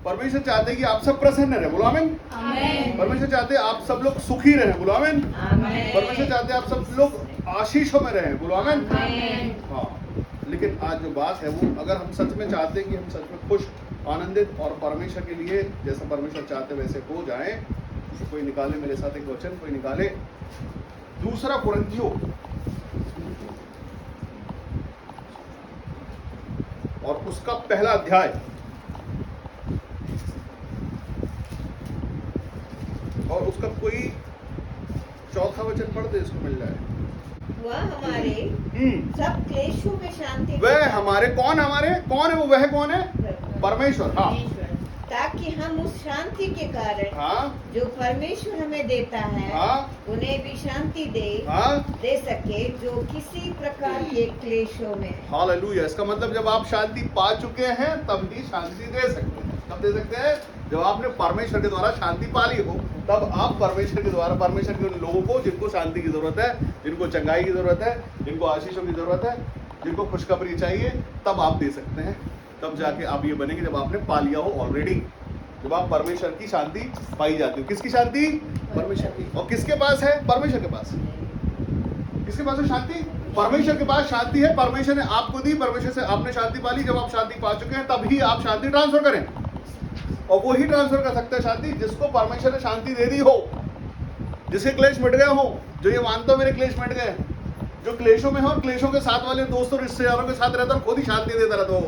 परमेश्वर चाहते हैं कि आप सब प्रसन्न रहे, बोलो आमीन। परमेश्वर चाहते हैं आप सब लोग सुखी रहे, बोलो आमीन। परमेश्वर चाहते हैं आप सब लोग आशीषों में रहे, बोलो आमीन। हाँ, लेकिन आज जो बात है वो, अगर हम सच में चाहते हैं कि हम सच में खुश, आनंदित और परमेश्वर के लिए जैसा परमेश्वर चाहते वैसे हो जाएं, तो कोई निकाले मेरे साथ एक वचन, कोई निकाले दूसरा कुरिन्थियों और उसका पहला अध्याय और उसका कोई चौथा वचन पढ़ दे, इसको मिल जाए। वह हमारे सब क्लेशों में शांति वह हमारे, कौन हमारे, कौन है वो, वह कौन है? परमेश्वर। हाँ, ताकि हम उस शांति के कारण, हाँ, जो परमेश्वर हमें देता है, हाँ, उन्हें भी शांति दे सके जो किसी प्रकार के क्लेशों में। हालेलुया। इसका मतलब जब आप शांति पा चुके हैं तब ही शांति दे सकते हैं। कब दे सकते हैं? जब आपने परमेश्वर के द्वारा शांति पा ली हो, तब आप परमेश्वर के द्वारा, परमेश्वर के उन लोगों को जिनको शांति की जरूरत है, जिनको चंगाई की जरूरत है, जिनको आशीषों की जरूरत है, जिनको खुशखबरी चाहिए, तब आप दे सकते हैं। तब जाके आप ये बनेंगे जब आपने पा लिया हो ऑलरेडी, जब आप परमेश्वर की शांति पाई जाती हो। किसकी शांति? परमेश्वर की। और किसके पास है? परमेश्वर के पास। किसके पास है शांति? परमेश्वर के पास शांति है। परमेश्वर ने आपको दी, परमेश्वर से आपने शांति पा ली। जब आप शांति पा चुके हैं तब ही आप शांति ट्रांसफर करें, और वो ही ट्रांसफर कर सकता है शांति जिसको परमेश्वर ने शांति दे दी हो, जिसके क्लेश मिट गए हो, जो ये मानता हो मेरे क्लेश मिट गए, जो क्लेशों में हो और क्लेशों के साथ वाले दोस्तों रिश्तेदारों के साथ रहता है, खुद ही शांति देता रहता हो,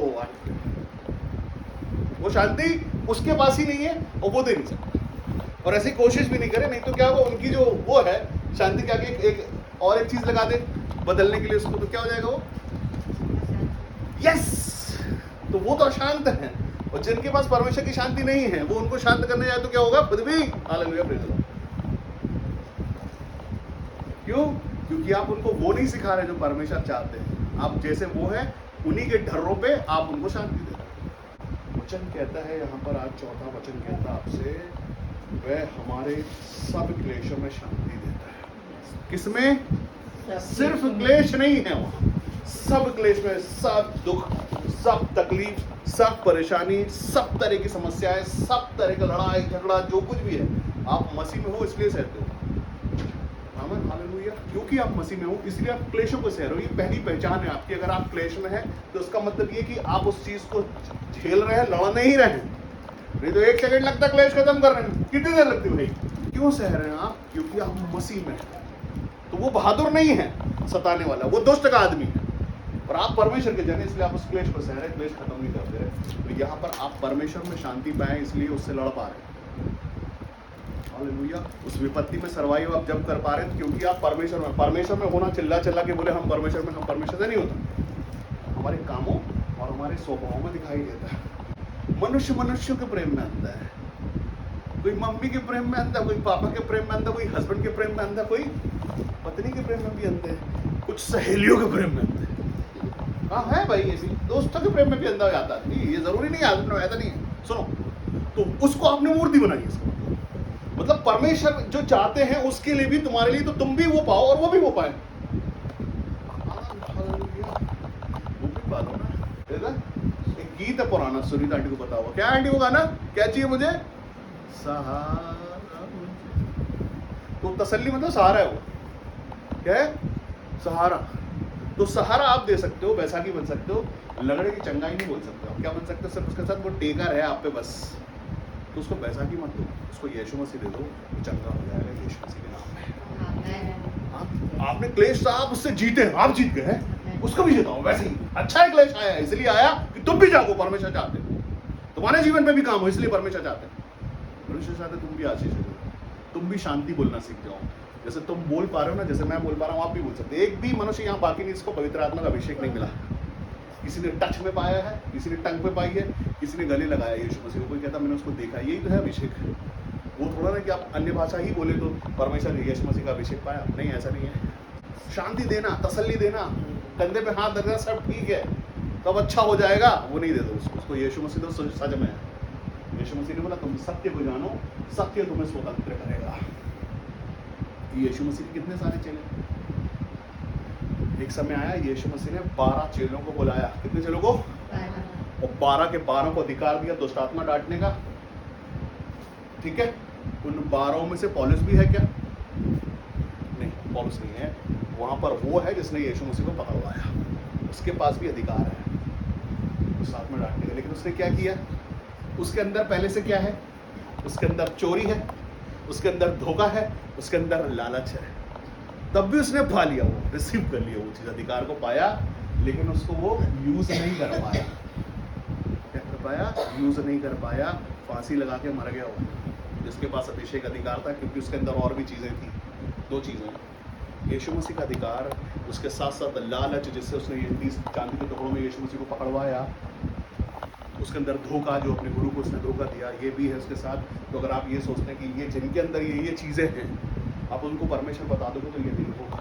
वो शांति उसके पास ही नहीं है और वो दे नहीं सकता, और ऐसी कोशिश भी नहीं करे। नहीं तो क्या होगा, उनकी जो वो है शांति के आगे एक और एक चीज लगा दे बदलने के लिए उसको, तो क्या हो जाएगा वो? यस। तो वो तो अशांत है, और जिनके पास परमेश्वर की शांति नहीं है वो उनको शांत करने जाए तो क्या होगा? खुद भी हालेलुया प्रेज़ द लॉर्ड। क्यों? क्योंकि आप उनको वो नहीं सिखा रहे जो परमेश्वर चाहते हैं। आप जैसे वो है उन्हीं के ढर्रों पे आप उनको शांति दे रहे हैं। वचन कहता है यहाँ पर, आज चौथा वचन कहता है आपसे, वह हमारे सब क्लेशों में शांति देता है। किसमें? सिर्फ क्लेश नहीं है, वहां सब क्लेश में, सब दुख, सब तकलीफ, सब परेशानी, सब तरह की समस्याएं, सब तरह का लड़ाई झगड़ा, जो कुछ भी है, आप मसीह में हो इसलिए सहते हो। आमीन, हालेलुया। क्योंकि आप मसीह में हो इसलिए आप क्लेशों को सह रहे हो। ये पहली पहचान है आपकी। अगर आप क्लेश में हैं तो उसका मतलब ये कि आप उस चीज को झेल रहे हैं, लड़ नहीं रहे हैं। नहीं तो 1 सेकंड लगता क्लेश खत्म करने में, कितनी देर लगती भाई? क्यों सह रहे हैं आप? क्योंकि आप मसीह में हैं। तो वो बहादुर नहीं है सताने वाला, वो दुष्ट का आदमी है, और आप परमेश्वर के जन, इसलिए आप उस क्लेश को सह रहे, क्लेश खत्म नहीं करते रहे। तो यहाँ पर आप परमेश्वर में शांति पाए इसलिए उससे लड़ पा रहे। हालेलुया। उस विपत्ति में सर्वाइव आप जब कर पा रहे हैं क्योंकि आप परमेश्वर में होना, चिल्ला चिल्ला के बोले हम परमेश्वर में, हम परमेश्वर से नहीं होता। हमारे कामों और हमारे स्वभावों में दिखाई देता है। मनुष्य मनुष्यों के प्रेम में अंधा है, कोई मम्मी के प्रेम में अंधा, कोई पापा के प्रेम में अंधा, कोई हस्बैंड के प्रेम में अंधा, कोई पत्नी के प्रेम में भी अंधे, कुछ सहेलियों के प्रेम में अंधे। हाँ है भाई, ये भी दोस्तों के प्रेम में भी अंधा हो जाता है। ये जरूरी नहीं है, ऐसा नहीं है। सुनो, तो उसको आपने मूर्ति बनाई है। मतलब परमेश्वर जो चाहते हैं उसके लिए भी, तुम्हारे लिए, तो तुम भी वो पाओ और वो भी वो पाए। वो भी पालो ना। एक गीत है पुराना, सुनीता आंटी को पता होगा। क्या आंटी वो गाना? क्या चाहिए मुझे? सहारा। तो तसल्ली मतलब सहारा है वो। क्या है? सहारा। तो सहारा आप दे सकते हो, बैसाखी बन सकते हो, लगड़े की चंगाई नहीं बोल सकते हो। क्या बन सकते हो? सिर्फ उसके साथ वो टेकर है आप पे बस, तो उसको बैसाखी मत दो, उसको यीशु मसीह दे दो, वो चंगा हो जाएगा यीशु मसीह के नाम में। आपने क्लेश था, आप उससे जीते हैं, आप जीत गए हैं, उसको भी जिताओ। वैसे ही अच्छा है, क्लेश आया इसलिए आया कि तुम भी जागो। परमेश्वर चाहते तुम्हारे जीवन में भी काम हो, इसलिए परमेश्वर चाहते तुम भी आशीष हो, तुम भी शांति बोलना सीख जाओ। जैसे तुम बोल पा रहे हो ना, जैसे मैं बोल पा रहा हूँ, आप भी बोल सकते। एक भी मनुष्य यहाँ बाकी नहीं जिसको पवित्र आत्मा का अभिषेक नहीं मिला। किसी ने टच में पाया है, किसी ने टंग पे पाई है, किसी ने गले लगाया यीशु मसीह को। कोई कहता मैंने उसको देखा, यही तो है अभिषेक। वो थोड़ा ना कि आप अन्य भाषा ही बोले तो परमेश्वर ने यीशु मसीह का अभिषेक पाया, नहीं, ऐसा नहीं है। शांति देना, तसल्ली देना, कंधे पे हाथ रखना, सब ठीक है, तब अच्छा हो जाएगा, वो नहीं दे दो उसको यीशु मसीह तो सच में है। यीशु मसीह ने बोला तुम सत्य को जानो, सत्य तुम्हें स्वतंत्र करेगा। यीशु मसीह के कितने सारे चेले। एक समय आया यीशु मसीह ने 12 चेलों को बुलाया। कितने चेलों को? और 12 के 12 को अधिकार दिया दुष्ट आत्मा डांटने का, ठीक है, उन 12 में से पौलुस भी है क्या? नहीं, पौलुस नहीं है। वहां पर वो है जिसने यीशु मसीह को पकड़वाया, उसके पास भी अधिकार है साथ में डांटने का। लेकिन उसने क्या किया? उसके अंदर पहले से क्या है? उसके अंदर चोरी है, उसके अंदर धोखा है, उसके अंदर लालच है। तब भी उसने पा लिया, वो रिसीव कर लिया वो चीज, अधिकार को पाया, लेकिन उसको वो यूज नहीं कर पाया। क्या कर पाया? यूज नहीं कर पाया, फांसी लगा के मर गया वो, जिसके पास अभिषेक अधिकार था, क्योंकि उसके अंदर और भी चीजें थी। 2 चीजें, यीशु मसीह का अधिकार, उसके साथ साथ लालच, जिससे उसने ये चांदी के टुकड़ों में यीशु मसीह को पकड़वाया। उसके अंदर धोखा, जो अपने गुरु को उसने धोखा दिया, ये भी है उसके साथ। तो अगर आप ये सोचते हैं कि ये जिनके अंदर ये चीजें हैं, आप उनको परमेश्वर बता दोगे तो ये नहीं होगा।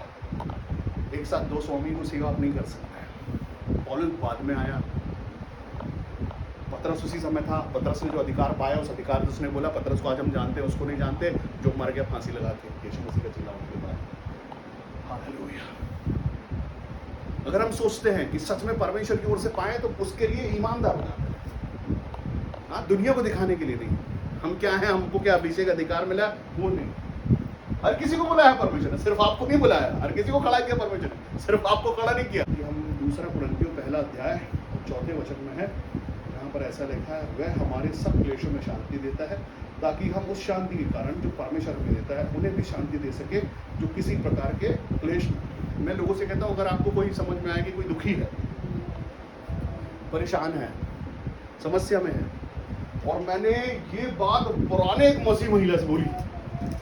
एक साथ 2 स्वामी को सेवा आप नहीं कर सकते। पौलुस बाद में आया, पतरस उसी समय था। पतरस ने जो अधिकार पाया, उस अधिकार से उसने बोला, पतरस को आज हम जानते हैं, उसको नहीं जानते, जो मर गया फांसी लगा के, यीशु मसीह का चेला होने के बाद। हालेलुया। अगर हम सोचते हैं कि सच में परमेश्वर की ओर से पाए, तो उसके लिए ईमानदार होना है। हाँ, दुनिया को दिखाने के लिए नहीं। हम क्या हैं, हमको क्या अभिषेक अधिकार मिला, वो नहीं। हर किसी को बुलाया परमेश्वर ने, सिर्फ आपको नहीं बुलाया। हर किसी को खड़ा किया परमेश्वर ने, सिर्फ आपको खड़ा नहीं किया। हम 2 कुरिन्थियों 1 अध्याय 4 वचन में है, यहाँ पर ऐसा लिखा है, वह हमारे सब क्लेशों में शांति देता है, ताकि हम उस शांति के कारण जो परमेश्वर हमें देता है, उन्हें भी शांति दे सके, जो किसी प्रकार के क्लेश में। मैं लोगों से कहता हूँ, अगर आपको कोई समझ में आए कि कोई दुखी है, परेशान है, समस्या में है, और मैंने ये बात पुराने एक मसीह महिला से बोली,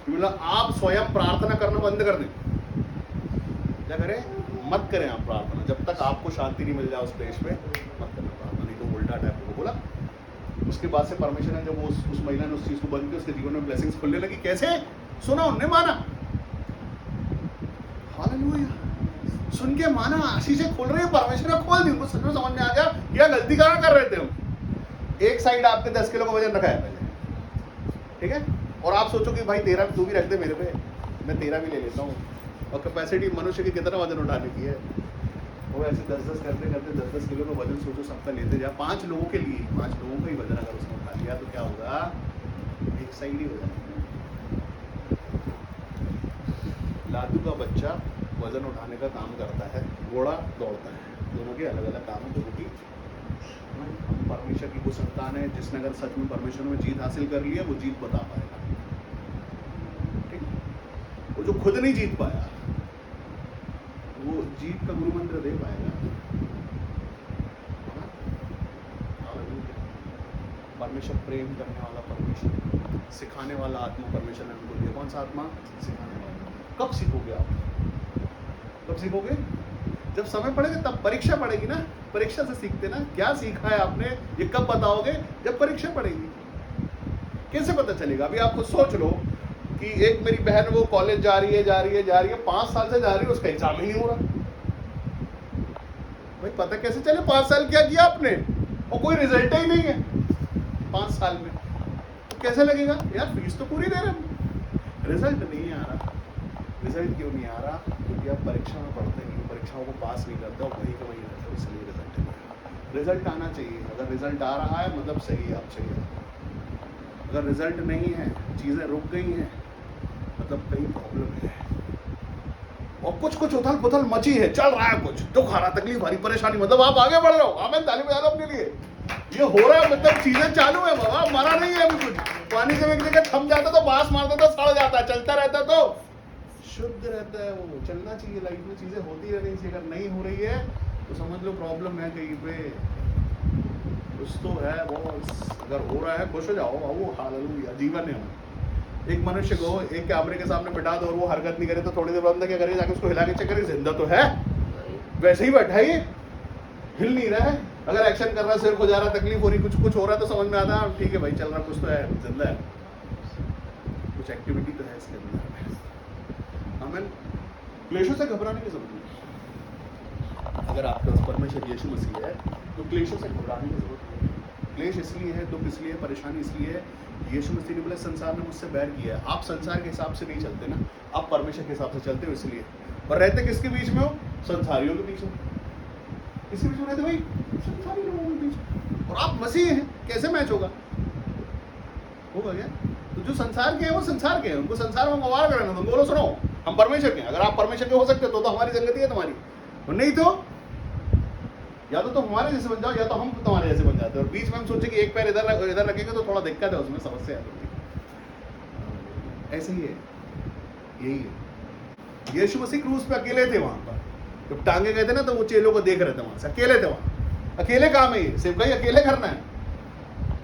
मतलब आप स्वयं प्रार्थना करना बंद कर दें। क्या करें? मत करें आप प्रार्थना, जब तक आपको शांति नहीं मिल जाए उस देश में, मत करना प्रार्थना, नहीं तो उल्टा टाइप को बोला। उसके बाद से परमेश्वर ने, जब उस महिला ने उस चीज को बंद किया, उसके जीवन में ब्लेसिंग्स खुलने लगी। कैसे? सुना, उनने माना। हालेलुया। सुन के माना, आशीषें खोल रही है, परमेश्वर ने खोल दी। उनको सच में समझ में आ गया क्या गलती कहाँ कर रहे थे हम। एक साइड आपके 10 किलो का वजन रखा है पहले, ठीक है, और आप सोचो कि भाई 13 तू भी रख दे मेरे पे, मैं 13 भी ले लेता हूँ। और कैपेसिटी मनुष्य की कितना वजन उठाने की है, वो ऐसे 10-10 करते करते 10-10 किलो का वजन सोचो सबका लेते जा। 5 लोगों के लिए, 5 लोगों का ही वजन अगर उसने उठा लिया तो क्या होगा? एक साइड ही हो जाएगा। लादू का बच्चा वजन उठाने का काम करता है, घोड़ा दौड़ता है, दोनों के अलग अलग काम है, दोनों की। हम परमेश्वर की वो संतान है, जिसने अगर सच में परमेश्वर में जीत हासिल कर लिया, वो जीत बता पाएगा। ठीक, वो जो खुद नहीं जीत पाया, वो जीत का गुरु मंत्र दे पाएगा। परमेश्वर प्रेम करने वाला परमेश्वर, सिखाने वाला आत्मा परमेश्वर ने हमको दिया। कौन सा आत्मा? सिखाने वाला। कब सीखोगे आप? कब सीखोगे? जब समय पड़ेगा, तब परीक्षा पड़ेगी ना। परीक्षा से सीखते ना, क्या सीखा है आपने, ये कब बताओगे? जब परीक्षा पड़ेगी। कैसे पता चलेगा? अभी आप खुद सोच लो कि एक मेरी बहन, वो कॉलेज जा रही है 5 साल से जा रही है, उसका एग्जाम ही नहीं हो रहा। भाई पता कैसे चले 5 साल क्या किया आपने, और कोई रिजल्ट ही नहीं है 5 साल में, तो कैसे लगेगा? यार फीस तो पूरी दे रहे हैं, रिजल्ट नहीं आ रहा। रिजल्ट क्यों नहीं आ रहा? क्योंकि आप परीक्षा में पढ़ते नहीं, परीक्षाओं को पास नहीं करते, और वहीं का वहीं रहते हो, इसलिए रिजल्ट नहीं आ रहा। रिजल्ट आना चाहिए। अगर रिजल्ट आ रहा है मतलब सही है, आप सही है। अगर रिजल्ट नहीं है, चीज़ें रुक गई हैं, मतलब कहीं प्रॉब्लम है, और कुछ उथल पुथल मची है, चल रहा है, कुछ दुख आ रहा, तकलीफ आ रही, परेशानी, मतलब आप आगे बढ़ रहे हो। हाँ, मैं ताली बजा लो अपने लिए, ये हो रहा है, मतलब चीजें चालू है बाबा, मरा नहीं है अभी कुछ। पानी जब एक जगह थम जाता तो बांस मारता तो सड़ जाता है, चलता रहता तो शुद्ध रहता है। वो चलना चाहिए, लाइफ में चीजें होती रहनी चाहिए। अगर नहीं हो रही है तो समझ लो प्रॉब्लम है कहीं पे, कुछ तो है वो। अगर हो रहा है खुश हो जाओ, वो हालेलुया, जीवन है। एक मनुष्य को एक कैमरे के सामने बिठा दो और वो हरकत नहीं करे तो थोड़ी देर बाद क्या करे? जाके उसको हिला के चेक करे, जिंदा तो है, वैसे ही बैठा है, हिल नहीं रहा है। अगर एक्शन कर रहा है, सिर खुजा रहा, तकलीफ हो रही, कुछ हो रहा है, तो समझ में आता है ठीक है भाई, चल रहा, कुछ तो है, जिंदा है, कुछ एक्टिविटी तो है इसके अंदर। हमें क्लेशों से घबराने की जरूरत नहीं। अगर आपका परमेश्वर यीशु मसीह है तो क्लेशों से घबराने की जरूरत नहीं। क्लेश इसलिए है, दुख इसलिए है, परेशानी इसलिए है, यीशु मसीह ने बोला संसार ने मुझसे बैर किया है। आप संसार के हिसाब से नहीं चलते ना, आप परमेश्वर के हिसाब से चलते हो, इसलिए। और रहते किसके बीच में हो? संसारियों के बीच में। किसके बीच में रहते भाई? संसारी लोगों के बीच। और आप मसीह हैं, कैसे मैच होगा? होगा क्या? तो जो संसार के हैं वो संसार के हैं, उनको संसार में गवार करना, तुम बोलो सुनो हम परमेश्वर के हैं। अगर आप परमेश्वर के हो सकते तो हमारी संगति है तुम्हारी, और नहीं तो या तो तुम हमारे जैसे बन जाओ या तो हम तुम्हारे जैसे बन जाते हैं। और बीच में हम सोचे कि एक पैर इधर रखेंगे तो थोड़ा दिक्कत है, उसमें समस्या है। ऐसे ही है, यही है। यीशु मसीह क्रूस पे अकेले थे वहां पर, जब टांगे गए थे ना तो वो चेलों को देख रहे थे वहां से, अकेले थे वहां। अकेले काम है ये, सिर्फ कहीं अकेले करना है,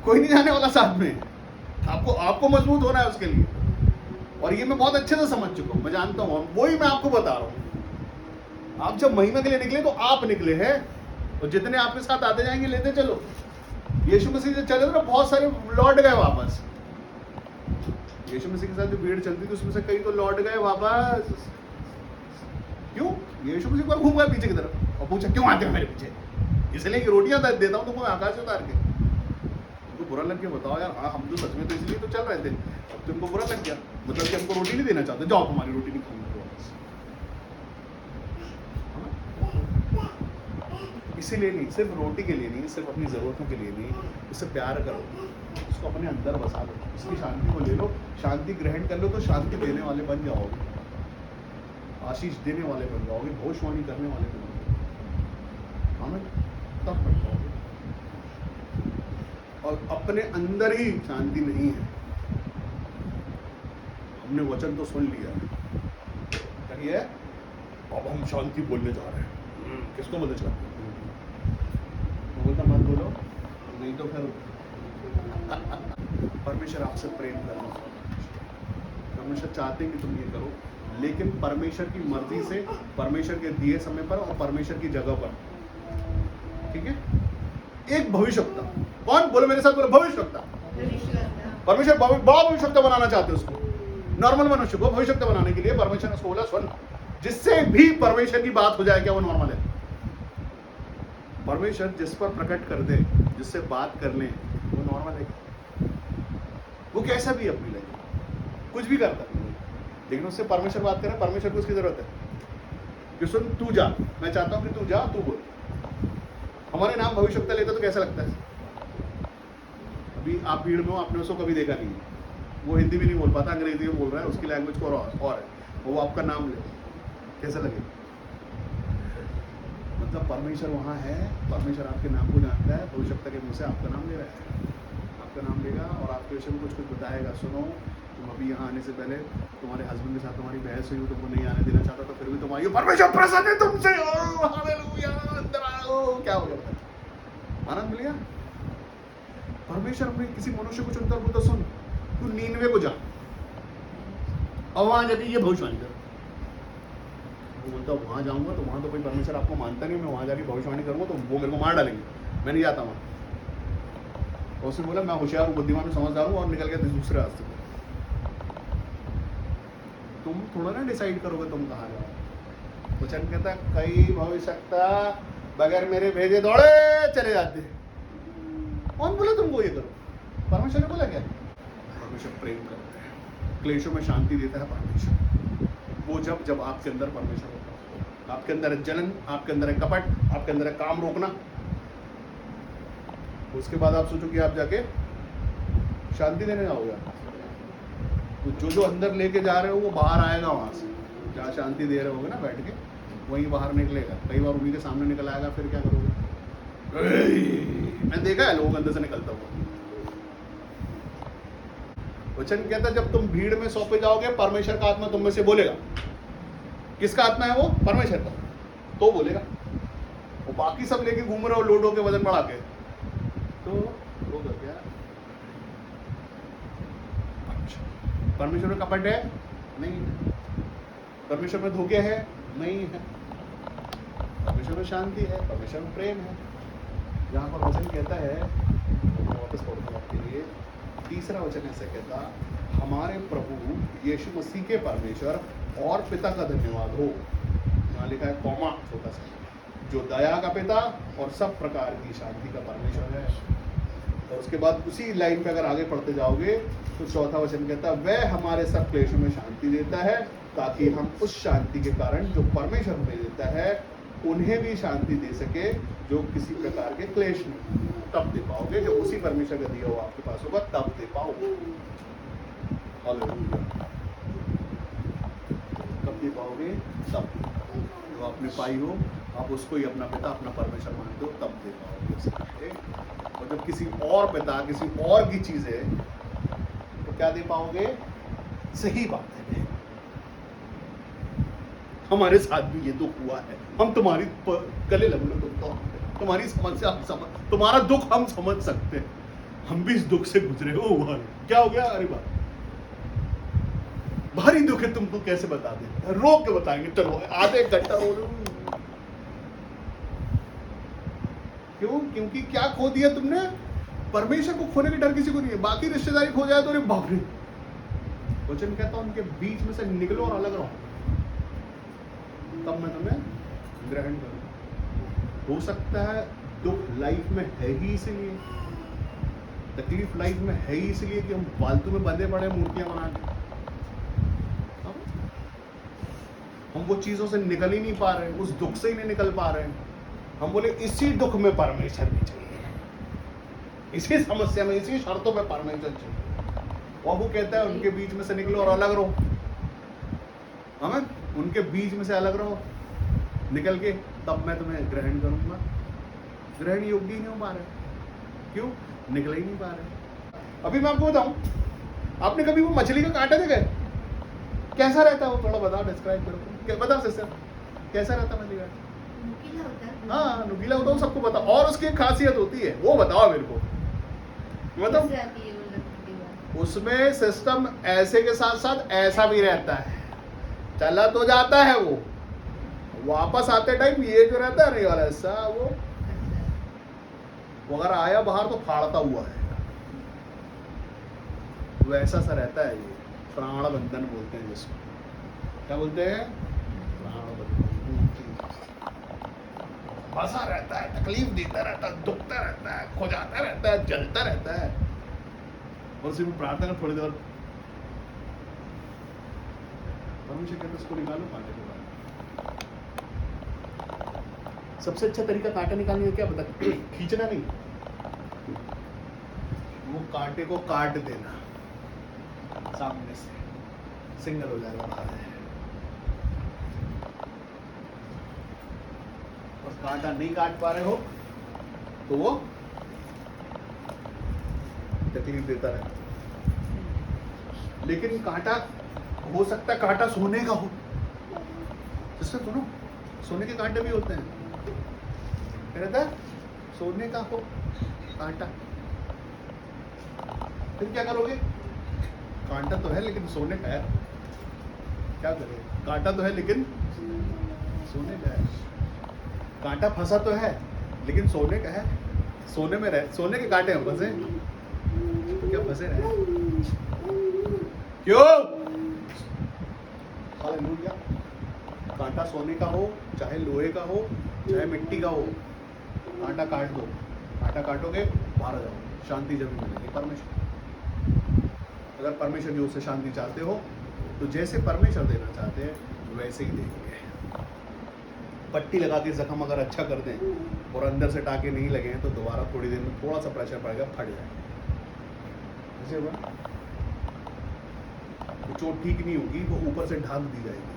कोई नहीं जाने वाला साथ में। आपको मजबूत होना है उसके लिए। और ये मैं बहुत अच्छे से समझ चुका हूं, मैं जानता हूं, वही मैं आपको बता रहा हूं। आप जब महिमा के लिए निकले तो आप निकले हैं, और जितने आपके साथ आते जाएंगे लेते चलो। यीशु मसीह से चले तो बहुत सारे लौट गए वापस। यीशु मसीह के साथ जो भीड़ चलती थी उसमें से कई तो लौट गए वापस। क्यों? यीशु मसीह घूम गए पीछे की तरफ और पूछा क्यों आते हो मेरे पीछे? इसलिए कि रोटियां देता हूं तुमको आकाश से उतार के। तुमको बुरा लग गया? बताओ यार, हम तो सच में तो इसलिए तो चल रहे थे, अब तुमको बुरा लग गया, मतलब कि हमको रोटी नहीं देना चाहते, जाओ तुम्हारी रोटी नहीं खाऊंगा वापस। इसीलिए नहीं, सिर्फ रोटी के लिए नहीं, सिर्फ अपनी ज़रूरतों के लिए नहीं, उससे प्यार करो, उसको अपने अंदर बसा लो, उसकी शांति को ले लो, शांति ग्रहण कर लो तो शांति देने वाले बन जाओगे, आशीष देने वाले बन जाओगे, भविष्यवाणी करने वाले बन जाओगे। आमीन। तब बन जाओगे। और अपने अंदर ही शांति नहीं है। हमने वचन तो सुन लिया, कहिए अब हम शांति बोलने जा रहे हैं। किसको बोलने चाहते हैं? बोलता मत बोलो, नहीं तो फिर परमेश्वर आपसे प्रेम करना, परमेश्वर चाहते हैं कि तुम ये करो, लेकिन परमेश्वर की मर्जी से, परमेश्वर के दिए समय पर और परमेश्वर की जगह पर। ठीक है? एक भविष्यवक्ता, कौन बोलो मेरे साथ, बोलो भविष्यवक्ता। परमेश्वर बड़ा भविष्यवक्ता बनाना चाहते उसको, नॉर्मल मनुष्य को भविष्यवक्ता बनाने के लिए परमेश्वर ने उसको बोला सुन, जिससे भी परमेश्वर की बात हो जाए, क्या वो नॉर्मल है? परमेश्वर जिस पर प्रकट कर दे, जिससे बात कर ले, वो नॉर्मल है? वो कैसा भी अपनी लाइफ कुछ भी करता है, लेकिन उससे परमेश्वर बात करे, परमेश्वर को उसकी जरूरत है कि सुन तू जा, मैं चाहता हूं कि तू जा, तू बोल। हमारे नाम भविष्यवक्ता लेता तो कैसा लगता है? अभी आप भीड़ में हो, आपने उसको कभी देखा नहीं है, वो हिंदी भी नहीं बोल पाता, अंग्रेजी में बोल रहा है, उसकी लैंग्वेज को और है, वो आपका नाम ले, कैसा लगेगा? मतलब परमेश्वर वहाँ है, परमेश्वर आपके नाम को जानता है, भविष्यवक्ता के मुंह से आपका नाम ले रहा है, आपका नाम लेगा और आपके विषय में कुछ बताएगा। सुनो, तुम अभी यहाँ आने से पहले तुम्हारे हस्बैंड के साथ तुम्हारी बहस हुई, तुमको नहीं आने देना चाहता, तो फिर भी तुम आई हो, परमेश्वर प्रसन्न है तुमसे, हालेलुया, अंदर आओ, क्या हो गया? आनंद मिल गया? परमेश्वर अपने किसी मनुष्य को चुनता बोलता सुन, तू नीनवे को जा, और वहां जाके ये भविष्यवाणी कर। वो बोलता वहां जाऊंगा तो वहां तो कोई परमेश्वर आपको मानता नहीं, मैं वहां जाके भविष्यवाणी करूंगा तो वो मेरे को मार डालेंगे, मैं नहीं जाता वहां। उसने बोला मैं होशियार हूँ, बुद्धिमान हूँ, समझदार हूँ, और निकल गया दूसरे रास्ते पर। तुम थोड़ा ना डिसाइड करोगे तुम कहाँ जाओ। वचन कहता कई भविष्यवक्ता बगैर मेरे भेजे दौड़े चले जाते। कौन बोला तुमको ये करो? परमेश्वर ने बोला क्या? परमेश्वर प्रेम करता है, क्लेशों में शांति देता है परमेश्वर। वो जब आपके अंदर परमेश्वर होता है, आपके अंदर है जलन, आपके अंदर है कपट, आपके अंदर है काम रोकना, उसके बाद आप सोचो कि आप जाके शांति देने जाओगे, तो जो अंदर लेके जा रहे हो वो बाहर आएगा वहां से। जहाँ शांति दे रहे होगे ना बैठ के, वहीं बाहर निकलेगा। कई बार उन्हीं के सामने निकल आएगा, फिर क्या करोगे? मैंने देखा है लोग अंदर से निकलता हुआ। वचन कहता है जब तुम भीड़ में सौंपे जाओगे, परमेश्वर का आत्मा तुम में से बोलेगा। किसका आत्मा है वो? परमेश्वर का। तो बोलेगा। वो बाकी सब लेके घूम रहे हो लोडों के वजन बढ़ा के, तो होगा क्या? परमेश्वर में कपट है? नहीं है। परमेश्वर में धोखे है? नहीं है। परमेश्वर में शांति है, परमेश्वर में प्रेम है। जहाँ पर वचन कहता है, वापस पढ़ता हूँ आपके लिए, तीसरा वचन ऐसे कहता, हमारे प्रभु यीशु मसीह के परमेश्वर और पिता का धन्यवाद हो। यहाँ लिखा है कॉमा छोटा सा, जो दया का पिता और सब प्रकार की शांति का परमेश्वर है। और उसके बाद उसी लाइन पे अगर आगे पढ़ते जाओगे तो चौथा वचन कहता, वह हमारे सब क्लेशों में शांति देता है, ताकि हम उस शांति के कारण जो परमेश्वर हमें देता है उन्हें भी शांति दे सके जो किसी प्रकार के क्लेश में। तब दे पाओगे जब उसी परमेश्वर का दिया हुआ आपके पास होगा, तब दे पाओगे। हालेलुया। कब दे पाओगे? तब जो आपने पाई हो, आप उसको ही अपना पिता, अपना परमेश्वर मानते हो, तब दे पाओगे उसे। और जब किसी और पिता, किसी और की चीज है, तो क्या दे पाओगे? सही बात है, हमारे साथ भी ये दुख हुआ है, हम तुम्हारी गले लगने तो तुम्हारी समस्या हम समझ, तुम्हारा दुख हम समझ सकते हैं, हम भी इस दुख से गुजरे हो हुआ है। क्या हो गया? अरे बात भारी दुख है, तुमको कैसे बता दें? रो के बताएंगे, चलो आधे एक घंटा रो रहे हो। क्यों? क्योंकि क्या खो दिया तुमने? परमेश्वर को खोने के डर किसी को नहीं है। बाकी रिश्तेदारी खो जाए तो अरे बाप रे, वचन कहता हूं उनके बीच में से निकलो और अलग रहो, तब मैं तुम्हें ग्रहण करूं। हो सकता है दुख लाइफ में है ही इसलिए, तकलीफ लाइफ में है ही इसलिए कि हम फालतू में बंधे पड़े मूर्तियां बना के, हम वो चीजों से निकल ही नहीं पा रहे, उस दुख से ही नहीं निकल पा रहे। हम बोले इसी दुख में परमेश्वर भी चाहिए, इसी समस्या में, इसी शर्तों में परमेश्वर चाहिए। और वो कहता है उनके बीच में से निकलो और अलग रहो। हमें उनके बीच में से अलग रहो, निकल के, तब मैं तुम्हें ग्रहण करूंगा। ग्रहण योग्य ही नहीं हो पा रहे, क्यों? निकल ही नहीं पा रहे। अभी मैं आपको बताऊं, आपने कभी वो मछली का कांटा देखा है? कैसा रहता है वो? थोड़ा बताओ, डिस्क्राइब करो। बताओ सिस्टर, कैसा रहता है मछली का? नुकीला होता है। हाँ, नुकीला होता है, सबको पता। और उसकी एक खासियत होती है, वो बताओ मेरे को। मतलब उसमें सिस्टम ऐसे के साथ साथ ऐसा भी रहता है, चला तो जाता है वो, वापस आते टाइम ये जो रहता है नहीं वाला हिस्सा, वो अगर आया बाहर तो फाड़ता हुआ है, वैसा सा रहता है ये। प्राण बंधन बोलते हैं जिसको, क्या बोलते हैं? प्राण बंधन। फंसा रहता है, तकलीफ देता रहता है, दुखता रहता है, खो जाता रहता है, जलता रहता है, और सिर्फ प्रार्थना कर थोड़ी देर, परमेश्वर कहते उसको निकालो कांटे के बाद। सबसे अच्छा तरीका कांटा निकालने का क्या बता? खींचना नहीं, वो कांटे को काट देना सामने से, सिंगल हो जाएगा बाहर। और कांटा नहीं काट पा रहे हो तो वो तकलीफ देता रहे। लेकिन कांटा हो सकता है, कांटा सोने का हो। जिससे सुनो, सोने के कांटे भी होते हैं, क्या रहता है? सोने का हो कांटा, फिर क्या करोगे? कांटा तो है लेकिन सोने का है, क्या करोगे? कांटा तो है लेकिन सोने का है। कांटा फंसा तो है लेकिन सोने का है, सोने में रहे, सोने के कांटे हम फंसे, क्या फंसे रहे? क्यों? हालेलुया। कांटा सोने का हो, चाहे लोहे का हो, चाहे मिट्टी का हो, कांटा काट दो। कांटा काटोगे, बाहर आ जाओ, शांति जरूर मिलेगी। परमेश्वर, अगर परमेश्वर की ओर से शांति चाहते हो तो जैसे परमेश्वर देना चाहते हैं वैसे ही देंगे। पट्टी लगा के जख्म अगर अच्छा कर दें और अंदर से टाके नहीं लगे हैं तो दोबारा थोड़ी देर में थोड़ा सा प्रेशर पड़ेगा, फट जाएगा। ऐसे होगा, तो चोट ठीक नहीं होगी, वो ऊपर से ढाक दी जाएगी,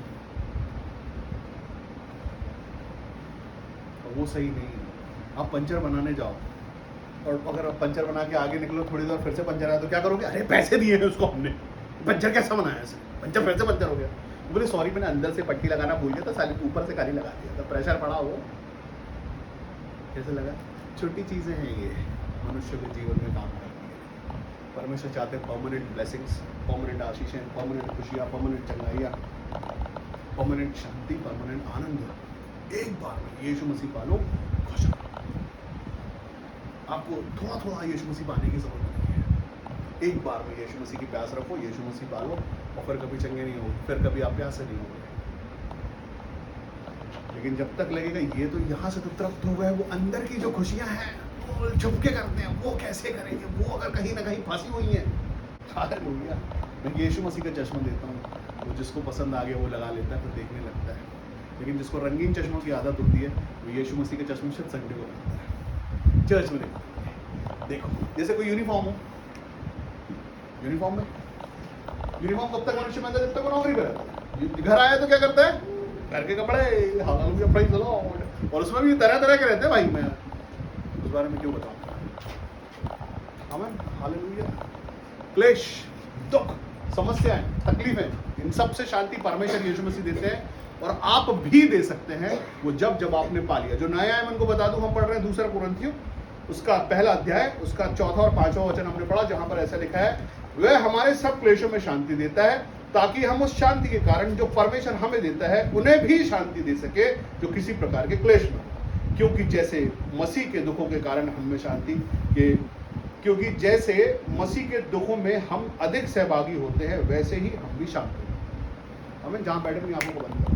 और वो सही नहीं है। आप पंचर बनाने जाओ और अगर आप पंचर बना के आगे निकलो, थोड़ी देर फिर से पंचर आया तो क्या करोगे? अरे पैसे दिए हैं उसको हमने, पंचर कैसा बनाया ऐसे? पंचर फिर से पंचर हो गया। बोले सॉरी, मैंने अंदर से पट्टी लगाना भूल गया था, साली ऊपर से काली लगा दिया था, प्रेशर पड़ा। वो कैसे लगा? छोटी चीज़ें हैं ये, मनुष्य के जीवन में काम करती है। परमेश्वर चाहते हैं परमानेंट ब्लेसिंग्स, परमानेंट आशीषें, परमानेंट खुशियाँ, परमानेंट चंगाइयाँ, परमानेंट शांति, परमानेंट आनंद। एक बार में यीशु मसीह पालो, खुश रहो। आपको थोड़ा थोड़ा यीशु मसीह पाने की जरूरत नहीं है। एक बार में यीशु मसीह की प्यास रखो, यीशु मसीह पालो, और फिर कभी चंगे नहीं हो, फिर कभी आप प्यास से नहीं होंगे। लेकिन जब तक लगेगा ये तो यहाँ से तो तृप्त हो गए, वो अंदर की जो खुशियाँ हैं वो छुपके करते हैं, वो कैसे करेंगे? वो अगर कहीं ना कहीं फंसी हुई हैं। हालेलुया। मैं यीशु मसीह का चश्मा देता हूँ, वो जिसको पसंद आ गया वो लगा लेता है, फिर देखने लगता है। लेकिन जिसको रंगीन चश्मों की आदत होती है वो यीशु मसीह के चश्मे सिर्फ संडे को लगता है, चर्च में नहीं। देखो जैसे कोई यूनिफॉर्म हो, यूनिफॉर्म में यूनिफॉर्म कब तक मनुष्य पहनता है? जब तक वो नौकरी पे रहता है। घर आया तो क्या करता है? घर के कपड़े, हालांकि कपड़े चलो, और उसमें भी तरह तरह के रहते हैं भाई। मैं उस बारे में क्यों बताऊं? आमीन, हालेलुया। क्लेश, दुख, समस्याएं, तकलीफें, इन सब से शांति परमेश्वर यीशु मसीह देते हैं, और आप भी दे सकते हैं वो जब आपने पा लिया। जो नया है मैं उनको बता दूं, हम पढ़ रहे हैं 2 कुरिन्थियों उसका पहला अध्याय, उसका 4 और 5वां वचन हमने पढ़ा, जहां पर ऐसा लिखा है, वह हमारे सब क्लेशों में शांति देता है, ताकि हम उस शांति के कारण जो परमेश्वर हमें देता है उन्हें भी शांति दे सके जो किसी प्रकार के क्लेश में। क्योंकि जैसे मसीह के दुखों के कारण हमें शांति के क्योंकि जैसे मसीह के दुखों में हम अधिक सहभागी होते हैं, वैसे ही हम भी शांत होते हैं। हमें जहां बैठे अपनी आंखों को बंद करें।